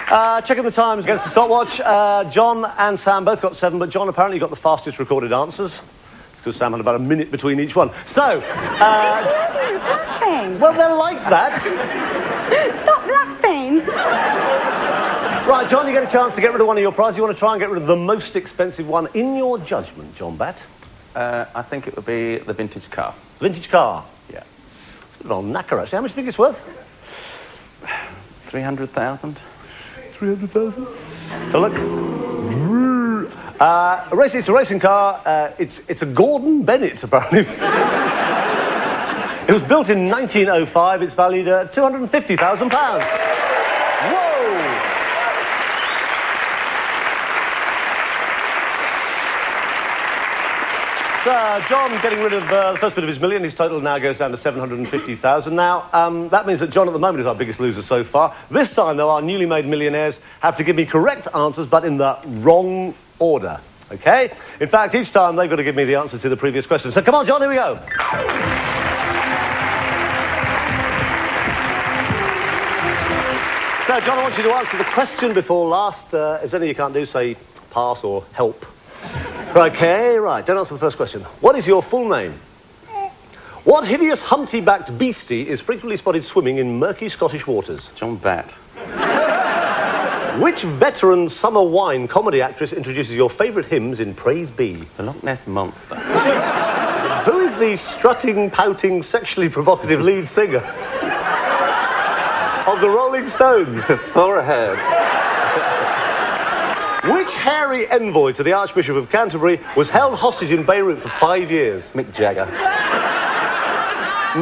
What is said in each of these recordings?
Checking the times against the stopwatch. John and Sam both got 7, but John apparently got the fastest recorded answers. It's because Sam had about a minute between each one. So, laughing. Well, they're like that. Stop laughing. Right, John, you get a chance to get rid of one of your prizes. You want to try and get rid of the most expensive one in your judgment, John Batt? I think it would be the vintage car. Vintage car? Yeah. It's a bit on knacker, actually. How much do you think it's worth? 300,000. 300,000? So look. It's a racing car. It's a Gordon Bennett, apparently. It was built in 1905. It's valued at £250,000. Whoa! John getting rid of the first bit of his million. His total now goes down to 750,000. Now, that means that John at the moment is our biggest loser so far. This time, though, our newly made millionaires have to give me correct answers, but in the wrong order. Okay? In fact, each time they've got to give me the answer to the previous question. So come on, John, here we go. So, John, I want you to answer the question before last. If there's anything you can't do, say pass or help. Okay, right. Don't answer the first question. What is your full name? What hideous humpty-backed beastie is frequently spotted swimming in murky Scottish waters? John Batt. Which veteran summer wine comedy actress introduces your favourite hymns in Praise Be? The Loch Ness Monster. Who is the strutting, pouting, sexually provocative lead singer of the Rolling Stones? Forehead. Which hairy envoy to the Archbishop of Canterbury was held hostage in Beirut for 5 years? Mick Jagger.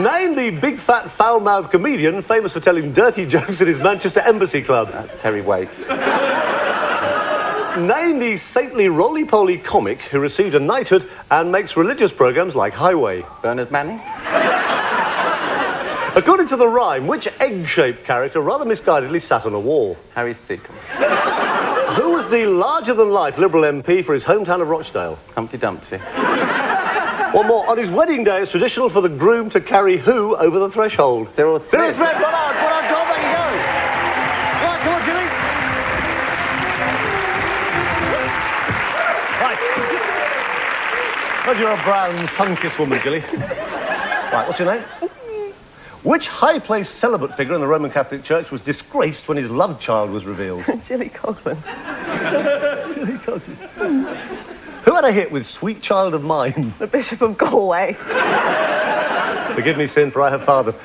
Name the big, fat, foul-mouthed comedian famous for telling dirty jokes at his Manchester Embassy Club. That's Terry Waite. Name the saintly roly-poly comic who received a knighthood and makes religious programmes like Highway. Bernard Manning. According to the rhyme, which egg-shaped character rather misguidedly sat on a wall? Harry Seacombe. Who was the larger-than-life Liberal MP for his hometown of Rochdale? Humpty Dumpty. One more. On his wedding day, it's traditional for the groom to carry who over the threshold? Cyril Smith. Cyril Smith, well on, John, back you go. Right, come on, Jilly. Right. Well, you're a brown, sun-kissed woman, Jilly. Right, what's your name? Which high-placed celibate figure in the Roman Catholic Church was disgraced when his love child was revealed? Jilly Coghlan. Jilly Coghlan. Who had a hit with Sweet Child of Mine? The Bishop of Galway. Forgive me, sin, for I have fathered.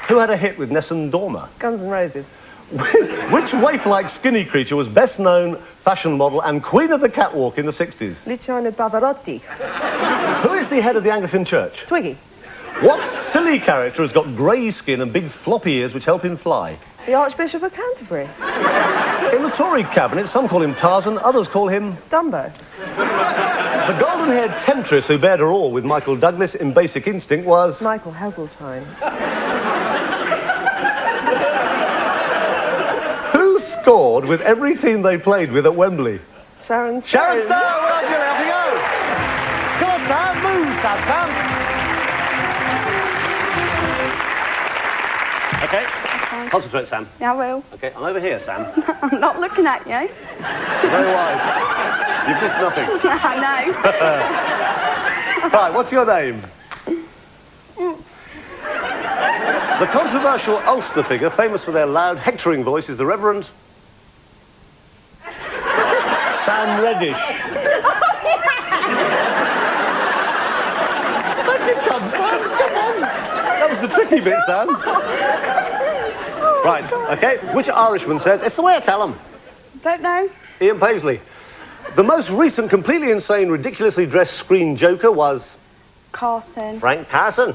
Who had a hit with Nessun Dorma? Guns N' Roses. Which waif-like skinny creature was best known fashion model and queen of the catwalk in the 60s? Luciano Pavarotti. Who is the head of the Anglican Church? Twiggy. What silly character has got grey skin and big floppy ears which help him fly? The Archbishop of Canterbury. In the Tory cabinet, some call him Tarzan, others call him... Dumbo. The golden-haired temptress who bared her all with Michael Douglas in Basic Instinct was... Michael Heseltine. Who scored with every team they played with at Wembley? Sharon Stone. Sharon Stone! Well done, Julie, off you go! Come on, Sam, move, Sam. Okay. Concentrate, Sam. Yeah, I will. Okay, I'm over here, Sam. I'm not looking at you. Very wise. You've missed nothing. I know. Right, what's your name? The controversial Ulster figure, famous for their loud, hectoring voice, is the Reverend... Sam Reddish. Let it come, Sam. Come on. That was the tricky bit, Sam. Right, okay. Which Irishman says, it's the way I tell them? Don't know. Ian Paisley. The most recent completely insane, ridiculously dressed screen joker was... Carson. Frank Carson.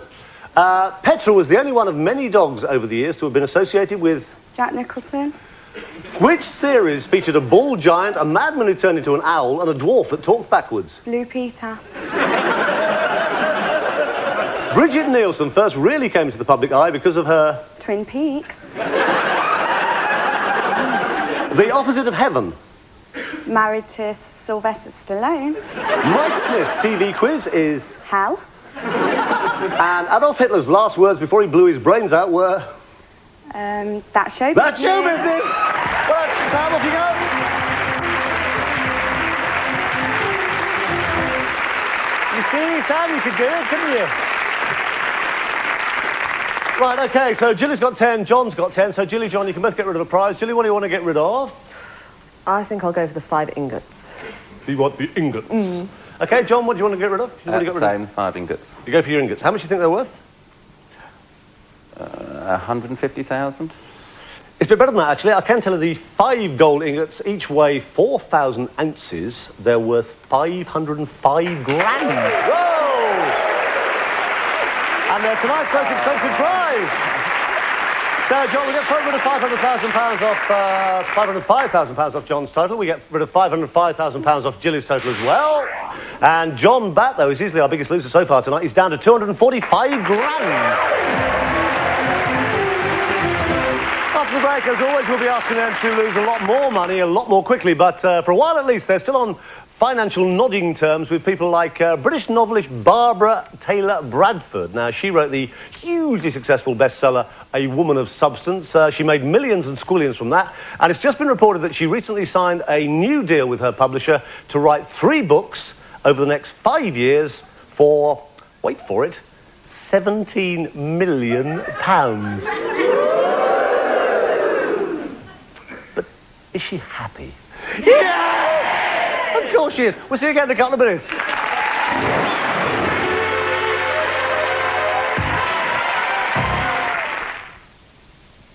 Petra was the only one of many dogs over the years to have been associated with... Jack Nicholson. Which series featured a bald giant, a madman who turned into an owl, and a dwarf that talked backwards? Blue Peter. Bridget Nielsen first really came into the public eye because of her... Twin Peaks. The opposite of heaven. Married to Sylvester Stallone. Mike Smith's TV quiz is... Hell. And Adolf Hitler's last words before he blew his brains out were... That's show business. That's show business! Well, Sam, off you go. You see, Sam, you could do it, couldn't you? Right, OK, so Jilly's got 10, John's got 10, so Jilly, John, you can both get rid of a prize. Jilly, what do you want to get rid of? I think I'll go for the 5 ingots. You want the ingots? OK, John, what do you want to get rid of? You want to get rid Same, 5 ingots. You go for your ingots. How much do you think they're worth? 150,000. It's a bit better than that, actually. I can tell you the 5 gold ingots each weigh 4,000 ounces. They're worth 505 grand. Whoa! And they're tonight's most expensive prize. So, John, we get rid of £500,000 off, £505,000 off John's total. We get rid of £505,000 off Jilly's total as well. And John Batt, though, is easily our biggest loser so far tonight. He's down to 245 grand. After the break, as always, we'll be asking them to lose a lot more money, a lot more quickly. But for a while at least, they're still on financial nodding terms with people like British novelist Barbara Taylor Bradford. Now, she wrote the hugely successful bestseller, A Woman of Substance. She made millions and squillions from that. And it's just been reported that she recently signed a new deal with her publisher to write 3 books over the next 5 years for, wait for it, £17 million. But is she happy? Yeah! Of course she is. We'll see you again in a couple of minutes.